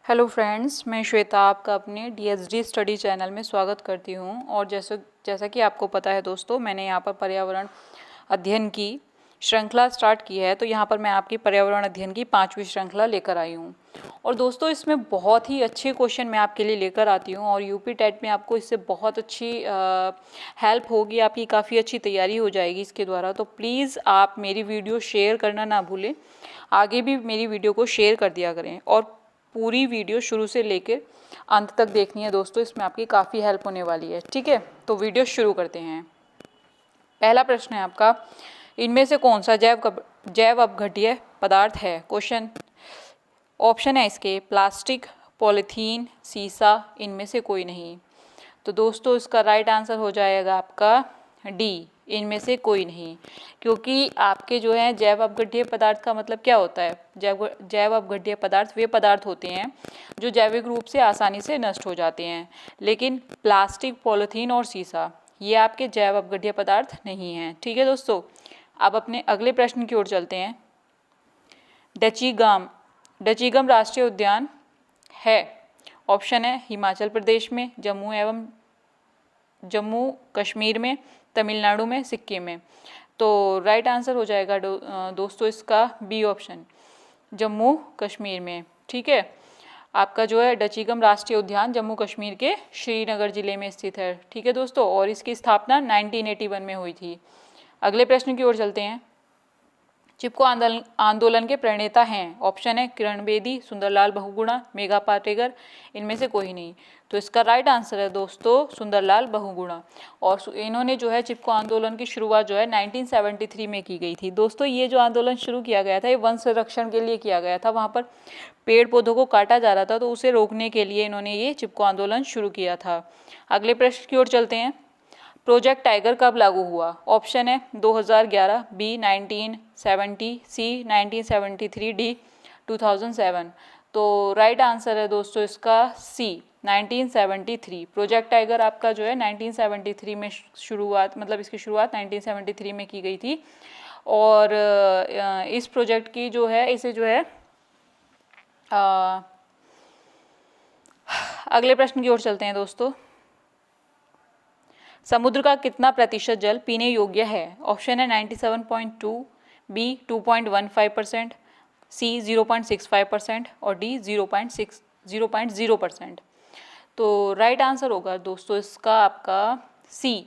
Hello friends, मैं श्वेता आपका अपने डीएसडी स्टडी चैनल में स्वागत करती हूँ। और जैसा कि आपको पता है दोस्तों, मैंने यहाँ पर पर्यावरण अध्ययन की श्रृंखला स्टार्ट की है। तो यहाँ पर मैं आपकी पर्यावरण अध्ययन की 5वीं श्रृंखला लेकर आई हूँ। और दोस्तों, इसमें बहुत ही अच्छे क्वेश्चन मैं आपके लिए लेकर आती हूँ और यूपी टेट में आपको इससे बहुत अच्छी हेल्प होगी, आपकी काफ़ी अच्छी तैयारी हो जाएगी इसके द्वारा। तो प्लीज़ आप मेरी वीडियो शेयर करना ना भूलें, आगे भी मेरी वीडियो को शेयर कर दिया करें और पूरी वीडियो शुरू से लेकर अंत तक देखनी है दोस्तों, इसमें आपकी काफ़ी हेल्प होने वाली है। ठीक है, तो वीडियो शुरू करते हैं। पहला प्रश्न है आपका, इनमें से कौन सा जैव अपघट्य पदार्थ है? क्वेश्चन ऑप्शन है इसके प्लास्टिक, पॉलीथीन, सीसा, इनमें से कोई नहीं। तो दोस्तों, इसका राइट आंसर हो जाएगा आपका डी, इनमें से कोई नहीं। क्योंकि आपके जो है जैव अपघट्य पदार्थ का मतलब क्या होता है? जैव अपघट्य पदार्थ वे पदार्थ होते हैं जो जैविक रूप से आसानी से नष्ट हो जाते हैं। लेकिन प्लास्टिक, पॉलीथीन और सीसा ये आपके जैव अपघट्य पदार्थ नहीं हैं। ठीक है दोस्तों, अब अपने अगले प्रश्न की ओर चलते हैं। डचीगम राष्ट्रीय उद्यान है? ऑप्शन है हिमाचल प्रदेश में, जम्मू कश्मीर में, तमिलनाडु में, सिक्किम में। तो राइट आंसर हो जाएगा दोस्तों इसका बी ऑप्शन, जम्मू कश्मीर में। ठीक है, आपका जो है डचीगम राष्ट्रीय उद्यान जम्मू कश्मीर के श्रीनगर जिले में स्थित है। ठीक है दोस्तों, और इसकी स्थापना 1981 में हुई थी। अगले प्रश्न की ओर चलते हैं। चिपको आंदोलन के प्रणेता हैं? ऑप्शन है किरण बेदी, सुंदरलाल बहुगुणा, मेघा पाटेकर, इनमें से कोई नहीं। तो इसका राइट आंसर है दोस्तों सुंदरलाल बहुगुणा। और इन्होंने जो है चिपको आंदोलन की शुरुआत जो है 1973 में की गई थी। दोस्तों, ये जो आंदोलन शुरू किया गया था ये वन संरक्षण के लिए किया गया था। वहाँ पर पेड़ पौधों को काटा जा रहा था, तो उसे रोकने के लिए इन्होंने ये चिपको आंदोलन शुरू किया था। अगले प्रश्न की ओर चलते हैं। प्रोजेक्ट टाइगर कब लागू हुआ? ऑप्शन है 2011, बी 1970, सी 1973, डी 2007। तो राइट आंसर है दोस्तों इसका सी 1973। प्रोजेक्ट टाइगर आपका जो है 1973 में शुरुआत, मतलब इसकी शुरुआत 1973 में की गई थी। और इस प्रोजेक्ट की जो है इसे जो है अगले प्रश्न की ओर चलते हैं दोस्तों। समुद्र का कितना प्रतिशत जल पीने योग्य है? ऑप्शन है 97.2, बी 2.15%, सी 0.65% और डी 0.0%। तो राइट आंसर होगा दोस्तों इसका आपका सी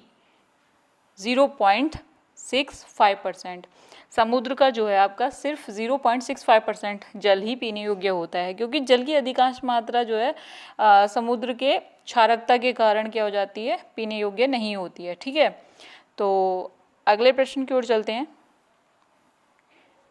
0.65%। समुद्र का जो है आपका सिर्फ 0.65% जल ही पीने योग्य होता है, क्योंकि जल की अधिकांश मात्रा जो है समुद्र के क्षारकता के कारण क्या हो जाती है, पीने योग्य नहीं होती है। ठीक है, तो अगले प्रश्न की ओर चलते हैं।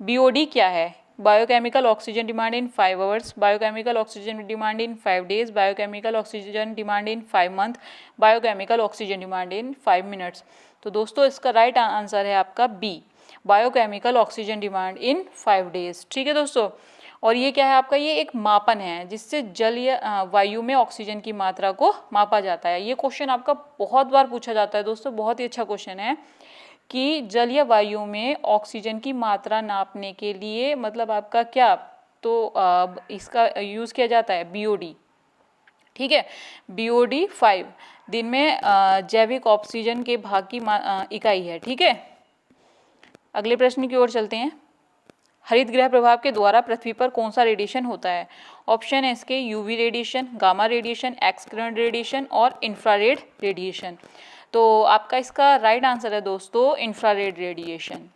बीओडी क्या है? Biochemical oxygen demand in 5 hours, biochemical oxygen demand in 5 days, biochemical oxygen demand in 5 month, biochemical oxygen demand in 5 minutes. तो दोस्तों इसका राइट आंसर है आपका B, biochemical oxygen demand in 5 days. ठीक है दोस्तों, और ये क्या है आपका, ये एक मापन है जिससे जल या वायु में ऑक्सीजन की मात्रा को मापा जाता है। ये क्वेश्चन आपका बहुत बार पूछा जाता है दोस्तों, बहुत ही अच्छा क्वेश्चन है कि जल या वायु में ऑक्सीजन की मात्रा नापने के लिए मतलब आपका क्या, तो इसका यूज़ किया जाता है बीओडी। ठीक है, बीओडी 5 दिन में जैविक ऑक्सीजन के भाग की इकाई है। ठीक है, अगले प्रश्न की ओर चलते हैं। हरित गृह प्रभाव के द्वारा पृथ्वी पर कौन सा रेडिएशन होता है? ऑप्शन है इसके UV radiation, gamma radiation, X किरण रेडिएशन और इंफ्रारेड रेडिएशन। तो आपका इसका राइट आंसर है दोस्तों इंफ्रारेड रेडिएशन।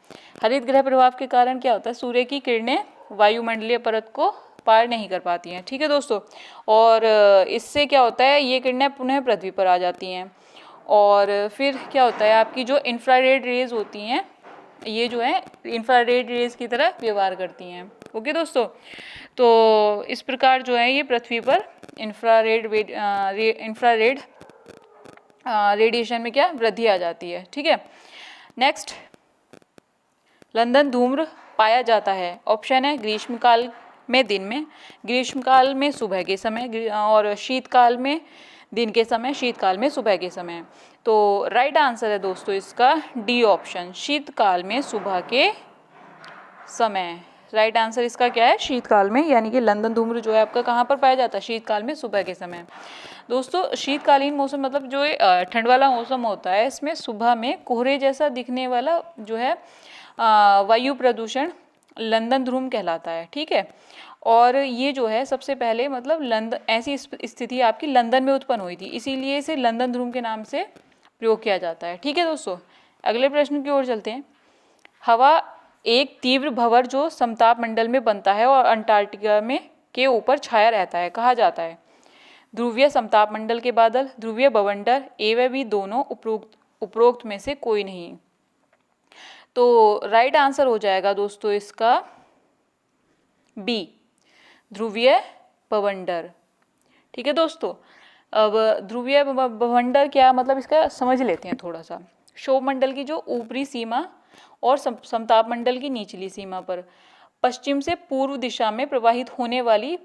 हरित गृह प्रभाव के कारण क्या होता है, सूर्य की किरणें वायुमंडलीय परत को पार नहीं कर पाती हैं। ठीक है दोस्तों, और इससे क्या होता है, ये किरणें पुनः पृथ्वी पर आ जाती हैं और फिर क्या होता है, आपकी जो इंफ्रारेड रेज होती हैं ये जो है इंफ्रारेड रेज की तरह व्यवहार करती हैं। ओके दोस्तों, तो इस प्रकार जो है ये पृथ्वी पर इंफ्रारेड रेडिएशन में क्या वृद्धि आ जाती है। ठीक है, नेक्स्ट, लंदन धूम्र पाया जाता है? ऑप्शन है ग्रीष्मकाल में दिन में, ग्रीष्मकाल में सुबह के समय और शीतकाल में दिन के समय, शीतकाल में सुबह के समय। तो राइट आंसर है दोस्तों इसका डी ऑप्शन, शीतकाल में सुबह के समय। राइट आंसर इसका क्या है, शीतकाल में, यानी कि लंदन धूम्र जो है आपका कहाँ पर पाया जाता है, शीतकाल में, सुबह के समय। दोस्तों शीतकालीन मौसम मतलब जो ठंड वाला मौसम होता है, इसमें सुबह में कोहरे जैसा दिखने वाला जो है वायु प्रदूषण लंदन ध्रुम कहलाता है, ठीक है। और ये जो है सबसे पहले मतलब लंदन, ऐसी स्थिति आपकी लंदन में उत्पन्न हुई थी, इसीलिए इसे लंदन ध्रुम के नाम से प्रयोग किया जाता है, ठीक है दोस्तों। अगले प्रश्न की ओर चलते हैं। हवा एक तीव्र भंवर जो समताप मंडल में बनता है और अंटार्कटिका में के ऊपर छाया रहता है, कहा जाता है। ध्रुवीय समताप मंडल के बादल, ध्रुवीय बवंडर, ए व बी दोनों, उपरोक्त में से कोई नहीं। तो राइट आंसर हो जाएगा दोस्तों इसका बी, ध्रुवीय बवंडर, ठीक है दोस्तों। अब ध्रुवीय बवंडर क्या मतलब इसका समझ लेते हैं थोड़ा सा। क्षोभ मंडल की जो ऊपरी सीमा और समताप मंडल की निचली सीमा पर पश्चिम से पूर्व दिशा में प्रवाहित होने वाली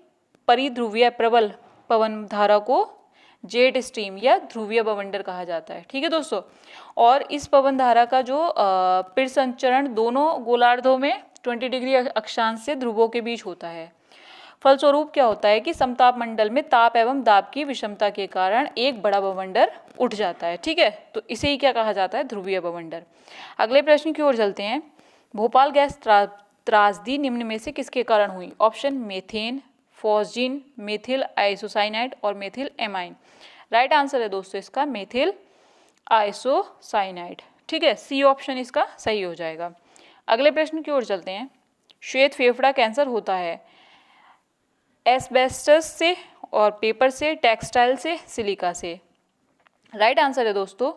परिध्रुवीय प्रबल पवन धारा को जेट स्ट्रीम या ध्रुवीय बवंडर कहा जाता है, ठीक है दोस्तों। और इस पवन धारा का जो परिसंचरण दोनों गोलार्धों में 20 डिग्री अक्षांश से ध्रुवों के बीच होता है। फलस्वरूप क्या होता है कि समताप मंडल में ताप एवं दाब की विषमता के कारण एक बड़ा बवंडर उठ जाता है, ठीक है। तो इसे ही क्या कहा जाता है, ध्रुवीय बवंडर। अगले प्रश्न की ओर चलते हैं। भोपाल गैस त्रासदी निम्न में से किसके कारण हुई? Option methane, phosgene, methyl isocyanide और मेथिल एमाइन। राइट आंसर है दोस्तों इसका मेथिल आइसोसाइनाइड, ठीक है, सी ऑप्शन इसका सही हो जाएगा। अगले प्रश्न की ओर चलते हैं। श्वेत फेफड़ा कैंसर होता है एस्बेस्टस से और पेपर से, टेक्सटाइल से, सिलिका से। राइट आंसर है दोस्तों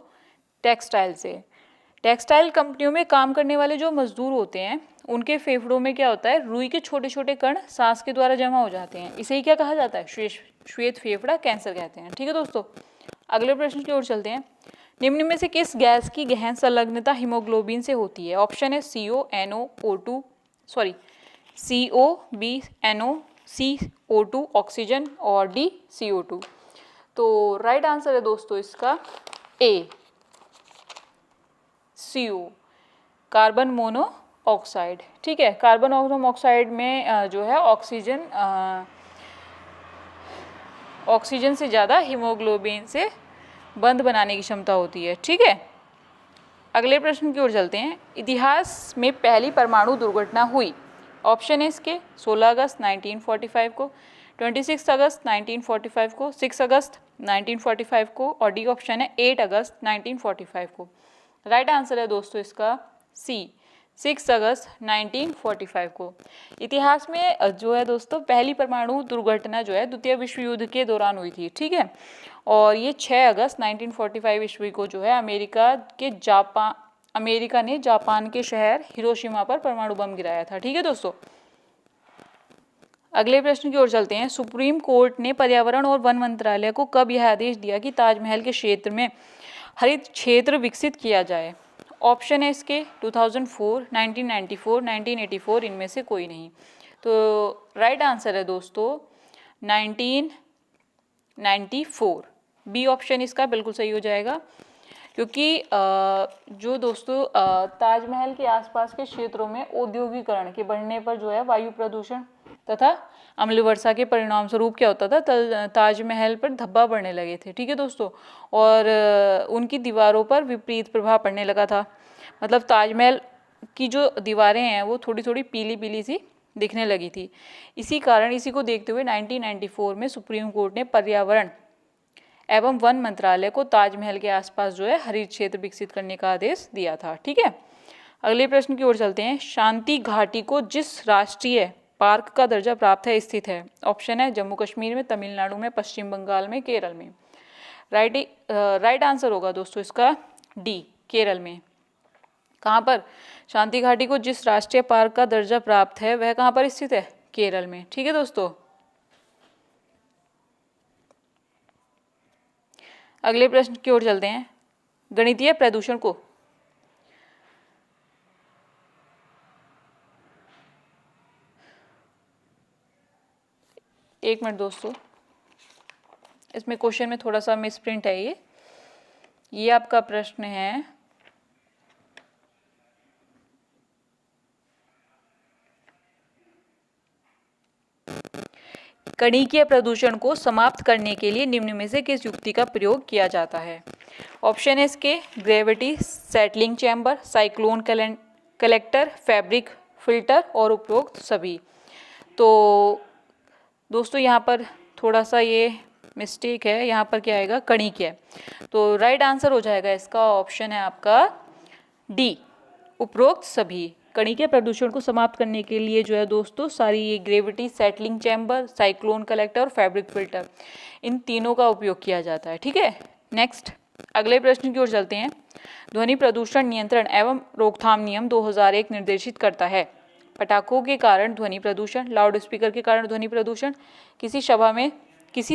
टेक्सटाइल से। टेक्सटाइल कंपनियों में काम करने वाले जो मजदूर होते हैं उनके फेफड़ों में क्या होता है, रुई के छोटे छोटे कण सांस के द्वारा जमा हो जाते हैं, इसे ही क्या कहा जाता है, श्वेत फेफड़ा कैंसर कहते हैं, ठीक है दोस्तों। अगले प्रश्न की ओर चलते हैं। निम्न में से किस गैस की गहन संलग्नता हीमोग्लोबिन से होती है? ऑप्शन है CO बी NO, सी O2 ऑक्सीजन और डी CO2। तो राइट आंसर है दोस्तों इसका ए, CO, कार्बन मोनोऑक्साइड, ठीक है। कार्बन मोनोऑक्साइड में जो है ऑक्सीजन से ज़्यादा हीमोग्लोबिन से बंध बनाने की क्षमता होती है, ठीक है। अगले प्रश्न की ओर चलते हैं। इतिहास में पहली परमाणु दुर्घटना हुई? ऑप्शन है इसके 16 अगस्त 1945 को, 26 अगस्त 1945 को, 6 अगस्त 1945 को और डी ऑप्शन है 8 अगस्त 1945 को। राइट आंसर है दोस्तों इसका सी, 6 अगस्त 1945 को। इतिहास में जो है दोस्तों पहली परमाणु दुर्घटना जो है द्वितीय विश्व युद्ध के दौरान हुई थी, ठीक है। और ये 6 अगस्त 1945 ईस्वी को जो है अमेरिका ने जापान के शहर हिरोशिमा पर परमाणु बम गिराया था, ठीक है दोस्तों। अगले प्रश्न की ओर चलते हैं। सुप्रीम कोर्ट ने पर्यावरण और वन मंत्रालय को कब यह आदेश दिया कि ताजमहल के क्षेत्र में हरित क्षेत्र विकसित किया जाए? ऑप्शन है इसके 2004, 1994, 1984, इनमें से कोई नहीं। तो राइट आंसर है दोस्तों 1994, बी ऑप्शन इसका बिल्कुल सही हो जाएगा। क्योंकि जो दोस्तों ताजमहल के आसपास के क्षेत्रों में औद्योगिकरण के बढ़ने पर जो है वायु प्रदूषण तथा अम्ल वर्षा के परिणाम स्वरूप क्या होता था, ताजमहल पर धब्बा बढ़ने लगे थे, ठीक है दोस्तों। और उनकी दीवारों पर विपरीत प्रभाव पड़ने लगा था, मतलब ताजमहल की जो दीवारें हैं वो थोड़ी थोड़ी पीली पीली सी दिखने लगी थी। इसी को देखते हुए 1994 में सुप्रीम कोर्ट ने पर्यावरण एवं वन मंत्रालय को ताजमहल के आसपास जो है हरित क्षेत्र विकसित करने का आदेश दिया था, ठीक है। अगले प्रश्न की ओर चलते हैं। शांति घाटी को जिस राष्ट्रीय पार्क का दर्जा प्राप्त है स्थित है? ऑप्शन है जम्मू कश्मीर में, तमिलनाडु में, पश्चिम बंगाल में, केरल में। राइट आंसर होगा दोस्तों इसका डी, केरल में। कहाँ पर? शांति घाटी को जिस राष्ट्रीय पार्क का दर्जा प्राप्त है वह कहाँ पर स्थित है? केरल में, ठीक है दोस्तों। अगले प्रश्न की ओर चलते हैं। गणितीय प्रदूषण को एक मिनट दोस्तों, इसमें क्वेश्चन में थोड़ा सा मिसप्रिंट है। ये आपका प्रश्न है कणिकीय प्रदूषण को समाप्त करने के लिए निम्न में से किस युक्ति का प्रयोग किया जाता है? ऑप्शन है इसके gravity settling chamber, cyclone collector, fabric filter और उपरोक्त सभी। तो दोस्तों यहाँ पर थोड़ा सा ये मिस्टेक है, यहाँ पर क्या आएगा, कणिकीय। तो राइट आंसर हो जाएगा इसका ऑप्शन है आपका डी, उपरोक्त सभी। कणिकीय प्रदूषण को समाप्त करने के लिए जो है दोस्तों सारी ये gravity settling chamber, cyclone collector और फैब्रिक फिल्टर, इन तीनों का उपयोग किया जाता है। ठीक है, नेक्स्ट अगले प्रश्न की ओर चलते हैं। ध्वनि प्रदूषण नियंत्रण एवं रोकथाम नियम 2001 निर्देशित करता है पटाखों के कारण ध्वनि प्रदूषण, लाउड स्पीकर के कारण ध्वनि प्रदूषण, किसी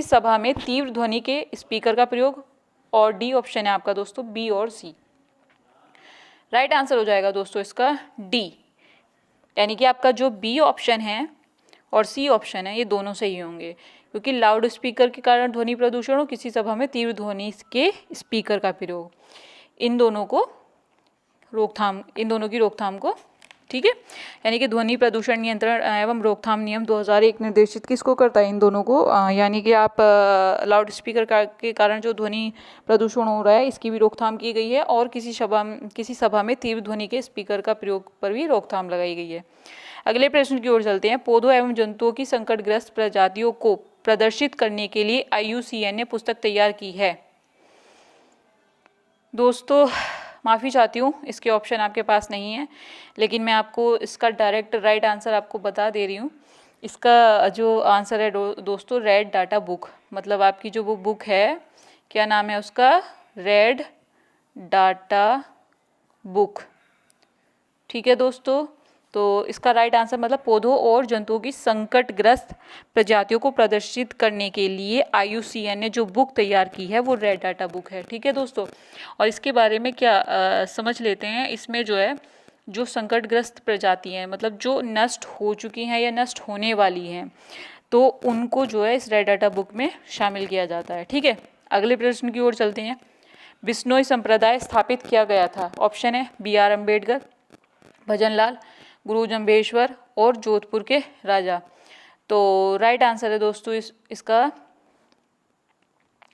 सभा में तीव्र ध्वनि के स्पीकर का प्रयोग, और डी ऑप्शन है आपका दोस्तों बी और सी। राइट आंसर हो जाएगा दोस्तों इसका डी, यानी कि आपका जो बी ऑप्शन है और सी ऑप्शन है ये दोनों सही होंगे, क्योंकि लाउड स्पीकर के कारण ध्वनि प्रदूषण और किसी सभा में तीव्र ध्वनि के स्पीकर का प्रयोग, इन दोनों की रोकथाम को, ठीक है, यानी कि ध्वनि प्रदूषण नियंत्रण एवं रोकथाम नियम 2001 निर्देशित किसको करता है, इन दोनों को, यानी कि आप लाउड स्पीकर के कारण जो ध्वनि प्रदूषण हो रहा है इसकी भी रोकथाम की गई है, और किसी सभा में तीव्र ध्वनि के स्पीकर का प्रयोग पर भी रोकथाम लगाई गई है। अगले प्रश्न की ओर चलते हैं। पौधों एवं जंतुओं की संकटग्रस्त प्रजातियों को प्रदर्शित करने के लिए IUCN ने पुस्तक तैयार की है। दोस्तों माफ़ी चाहती हूँ, इसके ऑप्शन आपके पास नहीं है, लेकिन मैं आपको इसका डायरेक्ट राइट आंसर आपको बता दे रही हूँ। इसका जो आंसर है दोस्तों रेड डाटा बुक, मतलब आपकी जो वो बुक है, क्या नाम है उसका, रेड डाटा बुक। ठीक है दोस्तों, तो इसका राइट आंसर मतलब पौधों और जंतुओं की संकटग्रस्त प्रजातियों को प्रदर्शित करने के लिए IUCN ने जो बुक तैयार की है वो रेड डाटा बुक है। ठीक है दोस्तों, और इसके बारे में क्या समझ लेते हैं। इसमें जो है जो संकटग्रस्त प्रजाति हैं, मतलब जो नष्ट हो चुकी हैं या नष्ट होने वाली हैं, तो उनको जो है इस रेड डाटा बुक में शामिल किया जाता है। ठीक है, अगले प्रश्न की ओर चलते हैं। बिश्नोई संप्रदाय स्थापित किया गया था। ऑप्शन है BR अम्बेडकर, भजनलाल, गुरु जम्भेश्वर और जोधपुर के राजा। तो राइट आंसर है दोस्तों इसका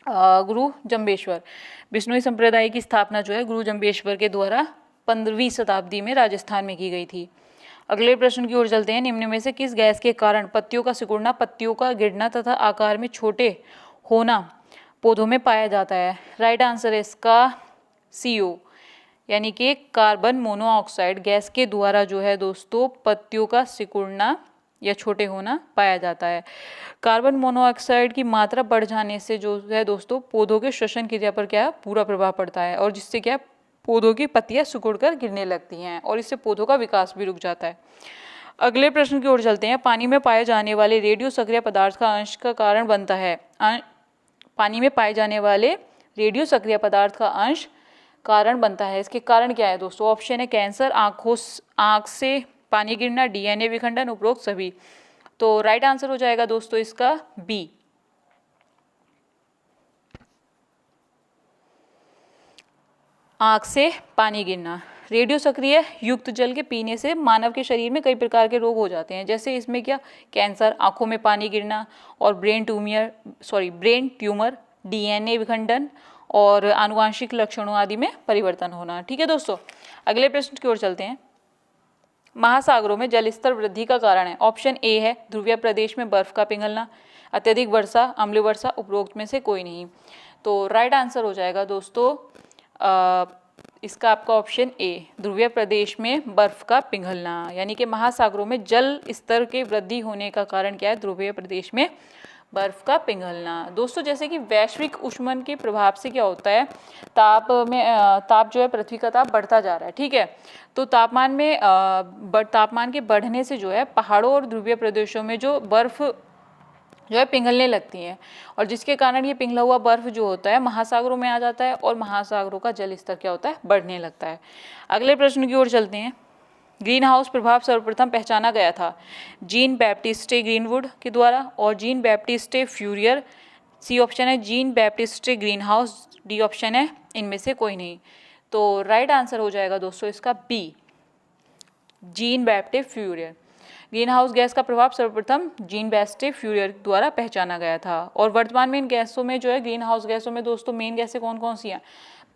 गुरु जम्भेश्वर। बिश्नोई संप्रदाय की स्थापना जो है गुरु जम्भेश्वर के द्वारा 15वीं शताब्दी में राजस्थान में की गई थी। अगले प्रश्न की ओर चलते हैं। निम्न में से किस गैस के कारण पत्तियों का सिकुड़ना, पत्तियों का गिरना तथा आकार में छोटे होना पौधों में पाया जाता है? राइट आंसर है इसका CO, यानी कि कार्बन मोनोऑक्साइड गैस के द्वारा जो है दोस्तों पत्तियों का सिकुड़ना या छोटे होना पाया जाता है। कार्बन मोनोऑक्साइड की मात्रा बढ़ जाने से जो है दोस्तों पौधों के श्वसन क्रिया पर क्या पूरा प्रभाव पड़ता है, और जिससे क्या पौधों की पत्तियां सिकुड़कर गिरने लगती हैं, और इससे पौधों का विकास भी रुक जाता है। अगले प्रश्न की ओर चलते हैं। पानी में पाए जाने वाले रेडियो सक्रिय पदार्थ का अंश का कारण बनता है। पानी में पाए जाने वाले रेडियो सक्रिय पदार्थ का अंश कारण बनता है। इसके कारण क्या है दोस्तों? ऑप्शन है कैंसर, आँख से पानी गिरना, DNA विखंडन, उपरोक्त सभी। तो राइट आंसर हो जाएगा दोस्तों इसका B, आँख से पानी गिरना। रेडियो सक्रिय युक्त जल के पीने से मानव के शरीर में कई प्रकार के रोग हो जाते हैं, जैसे इसमें क्या कैंसर, आँखों में पानी गिरना और ब्रेन ट्यूमर, DNA विखंडन और आनुवांशिक लक्षणों आदि में परिवर्तन होना। ठीक है दोस्तों, अगले प्रश्न की ओर चलते हैं। महासागरों में जल स्तर वृद्धि का कारण है। ऑप्शन A है ध्रुवीय प्रदेश में बर्फ का पिघलना, अत्यधिक वर्षा, अम्लीय वर्षा, उपरोक्त में से कोई नहीं। तो राइट आंसर हो जाएगा दोस्तों इसका आपका ऑप्शन A, ध्रुवीय प्रदेश में बर्फ का पिघलना, यानी कि महासागरों में जल स्तर के वृद्धि होने का कारण क्या है? ध्रुवीय प्रदेश में बर्फ का पिघलना। दोस्तों जैसे कि वैश्विक ऊष्मन के प्रभाव से क्या होता है, ताप जो है पृथ्वी का ताप बढ़ता जा रहा है। ठीक है, तो तापमान के बढ़ने से जो है पहाड़ों और ध्रुवीय प्रदेशों में जो बर्फ जो है पिघलने लगती हैं, और जिसके कारण ये पिघला हुआ बर्फ जो होता है महासागरों में आ जाता है, और महासागरों का जल स्तर क्या होता है? बढ़ने लगता है। अगले प्रश्न की ओर चलते हैं। ग्रीन हाउस प्रभाव सर्वप्रथम पहचाना गया था जीन बैप्टिस्टे ग्रीनवुड के द्वारा और Jean Baptiste Fourier. C option है Jean Baptiste green house, D option है इनमें से कोई नहीं। तो राइट आंसर हो जाएगा दोस्तों इसका B, Jean Baptiste Fourier. Greenhouse gas का प्रभाव सर्वप्रथम जीन बैस्टे फ्यूरियर द्वारा पहचाना गया था। और वर्तमान में इन गैसों में जो है, ग्रीन हाउस गैसों में दोस्तों मेन गैसें कौन कौन सी हैं,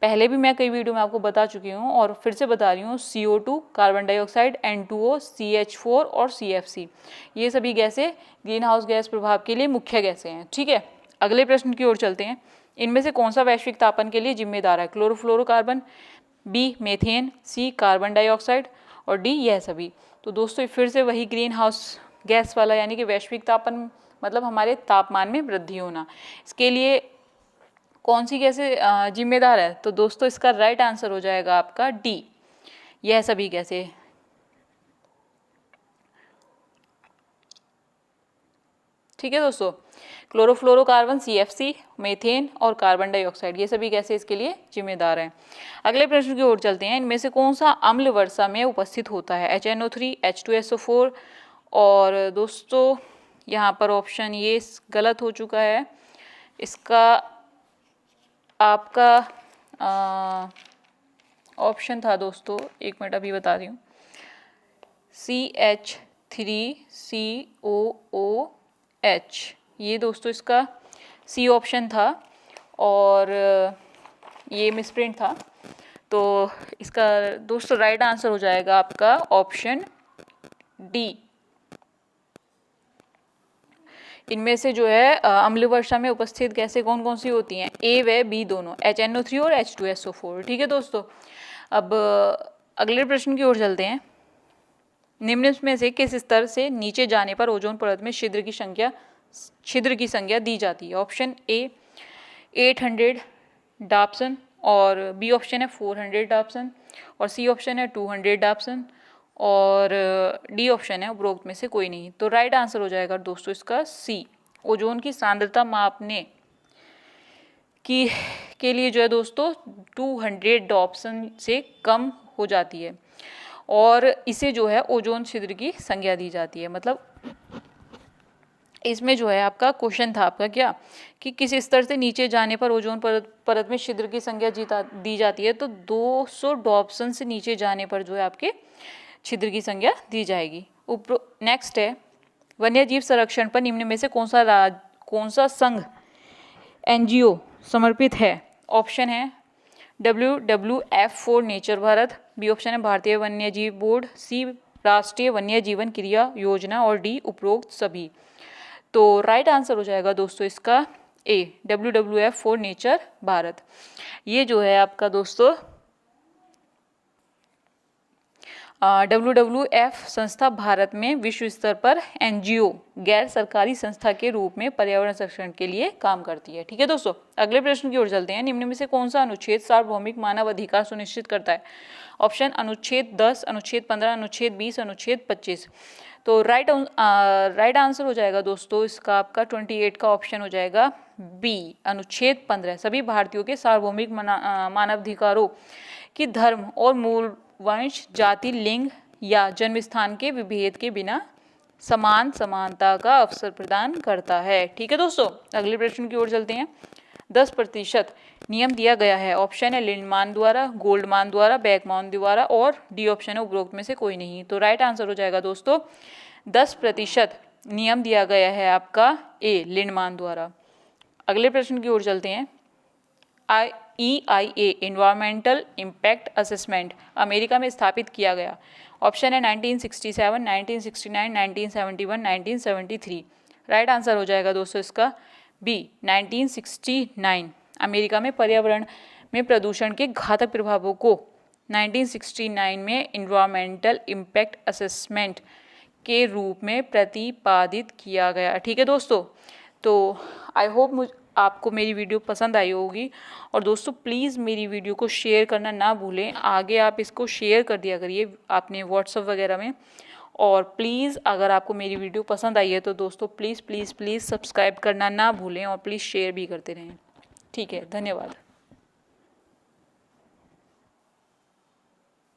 पहले भी मैं कई वीडियो में आपको बता चुकी हूँ और फिर से बता रही हूँ, CO2, carbon dioxide, N2O, CH4 और CFC। ये सभी गैसें ग्रीन हाउस गैस प्रभाव के लिए मुख्य गैसें हैं। ठीक है, अगले प्रश्न की ओर चलते हैं। इनमें से कौन सा वैश्विक तापन के लिए जिम्मेदार है? क्लोरोफ्लोरोकार्बन, बी मीथेन, सी कार्बन डाइऑक्साइड और डी यह सभी। तो दोस्तों फिर से वही ग्रीन हाउस गैस वाला, यानी कि वैश्विक तापन मतलब हमारे तापमान में वृद्धि होना, इसके लिए कौन सी गैसें जिम्मेदार है? तो दोस्तों इसका राइट आंसर हो जाएगा आपका डी, यह सभी गैसें। ठीक है दोस्तों, क्लोरोफ्लोरोकार्बन, CFC, मीथेन और कार्बन डाइऑक्साइड, ये सभी गैसें इसके लिए जिम्मेदार हैं। अगले प्रश्न की ओर चलते हैं। इनमें से कौन सा अम्ल वर्षा में उपस्थित होता है? HNO3, H2SO4 और दोस्तों यहाँ पर ऑप्शन ये गलत हो चुका है। इसका आपका ऑप्शन था दोस्तों, एक मिनट अभी बता रही हूँ, CH3COOH, ये दोस्तों इसका सी ऑप्शन था और ये मिसप्रिंट था। तो इसका दोस्तों राइट आंसर हो जाएगा आपका ऑप्शन डी। इनमें से जो है अम्ल वर्षा में उपस्थित गैसें कौन कौन सी होती हैं? ए व बी दोनों, HNO3 और H2SO4। ठीक है दोस्तों, अब अगले प्रश्न की ओर चलते हैं। निम्न में से किस स्तर से नीचे जाने पर ओजोन परत में छिद्र की संख्या दी जाती है? ऑप्शन ए 800 डाप्सन और बी ऑप्शन है 400 डाप्सन और सी ऑप्शन है 200 डाप्सन और डी ऑप्शन है उपरोक्त में से कोई नहीं। तो राइट आंसर हो जाएगा दोस्तों इसका सी, ओजोन की सांद्रता मापने के लिए जो है दोस्तों 200 डाप्सन से कम हो जाती है और इसे जो है ओजोन छिद्र की संज्ञा दी जाती है। मतलब इसमें जो है आपका क्वेश्चन था आपका क्या, कि किस स्तर से नीचे जाने पर ओजोन परत में छिद्र की संख्या दी जाती है? तो 200 डाप्सन से नीचे जाने पर जो है आपके छिद्र की संख्या दी जाएगी। नेक्स्ट है, वन्यजीव संरक्षण पर निम्न में से कौन सा संघ NGO समर्पित है? ऑप्शन है WWF for nature Bharat, B option है भारतीय वन्यजीव बोर्ड, सी राष्ट्रीय वन्य जीवन क्रिया योजना और डी उपरोक्त सभी। तो राइट आंसर हो जाएगा दोस्तों इसका ए, WWF फॉर नेचर भारत। ये जो है आपका दोस्तों WWF संस्था भारत में विश्व स्तर पर NGO गैर सरकारी संस्था के रूप में पर्यावरण संरक्षण के लिए काम करती है। ठीक है दोस्तों, अगले प्रश्न की ओर चलते हैं। निम्न में से कौन सा अनुच्छेद सार्वभौमिक मानव अधिकार सुनिश्चित करता है? ऑप्शन अनुच्छेद 10, अनुच्छेद 15, अनुच्छेद 20, अनुच्छेद 25। तो राइट आंसर हो जाएगा दोस्तों इसका आपका 28 का ऑप्शन हो जाएगा बी, अनुच्छेद 15। सभी भारतीयों के सार्वभौमिक मानवाधिकारों की धर्म और मूल वंश, जाति, लिंग या जन्म स्थान के विभेद के बिना समानता का अवसर प्रदान करता है। ठीक है दोस्तों, अगले प्रश्न की ओर चलते हैं। 10% नियम दिया गया है। ऑप्शन है लिंडमान द्वारा, गोल्डमान द्वारा, बैकमान द्वारा और डी ऑप्शन है उपरोक्त में से कोई नहीं। तो राइट आंसर हो जाएगा दोस्तों 10% नियम दिया गया है आपका ए, लिंडमान द्वारा। अगले प्रश्न की ओर चलते हैं। EIA environmental impact assessment America में स्थापित किया गया। ऑप्शन है 1967, 1969, 1971, 1973। राइट आंसर हो जाएगा दोस्तों इसका बी, 1969। अमेरिका में पर्यावरण में प्रदूषण के घातक प्रभावों को 1969 में इन्वायरमेंटल इम्पैक्ट असेसमेंट के रूप में प्रतिपादित किया गया। ठीक है दोस्तों, तो आई होप आपको मेरी वीडियो पसंद आई होगी और दोस्तों प्लीज़ मेरी वीडियो को शेयर करना ना भूलें। आगे आप इसको शेयर कर दिया करिए आपने व्हाट्सएप वगैरह में। और प्लीज़ अगर आपको मेरी वीडियो पसंद आई है तो दोस्तों प्लीज़ सब्सक्राइब करना ना भूलें और प्लीज़ शेयर भी करते रहें। ठीक है, धन्यवाद।